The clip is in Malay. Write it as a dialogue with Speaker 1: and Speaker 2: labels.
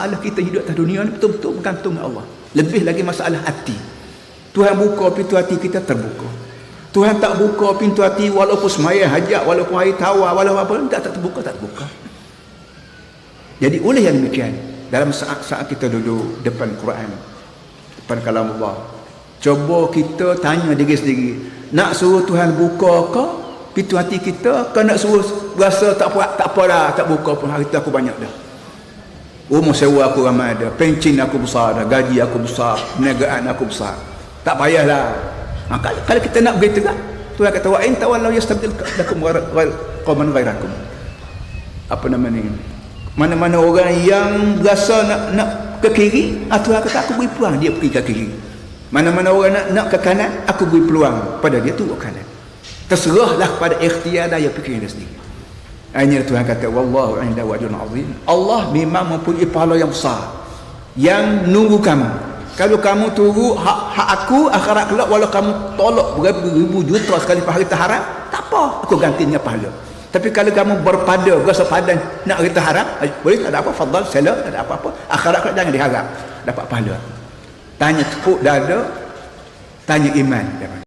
Speaker 1: masalah kita hidup atas dunia ni betul-betul bergantung dengan Allah. Lebih lagi masalah hati. Tuhan buka pintu hati kita, terbuka. Tuhan tak buka pintu hati, walaupun semaya hajat, walaupun air tawar, walaupun apa, tak terbuka, tak terbuka. Jadi oleh yang demikian, dalam saat-saat kita duduk depan Quran, depan kalam Allah, cuba kita tanya diri sendiri, nak suruh Tuhan buka ke pintu hati kita, ke nak suruh rasa tak apa dah, tak buka pun, hari tu aku banyak dah, rumah sewa aku ramai dah, pencin aku besar dah, gaji aku besar, perniagaan aku besar, tak payahlah. Kalau kita nak begitu kan, Tuhan kata wa in tawallaw yastabdil lakum qauman ghairakum. Apa nama ni, mana-mana orang yang rasa nak ke kiri, Tuhan kata aku beri peluang dia pergi ke kiri. Mana-mana orang nak ke kanan, aku beri peluang pada dia turun ke kanan. Terserahlah pada ikhtiar daya fikir dia sendiri. Akhirnya Tuhan kata wallahu indahu ajrun azim. Allah memang mempunyai pahala yang besar yang nunggu kamu. Kalau kamu tunggu hak aku akhirat kelak, walau kamu tolak beribu juta sekali harta haram, tak apa, aku gantinya pahala. Tapi kalau kamu berpada, rasa padan nak harta haram, boleh, tak ada apa, fadal, salam, tak ada apa-apa, akhirat kelak jangan diharap dapat pahala. Tanya tepuk dada, tanya iman.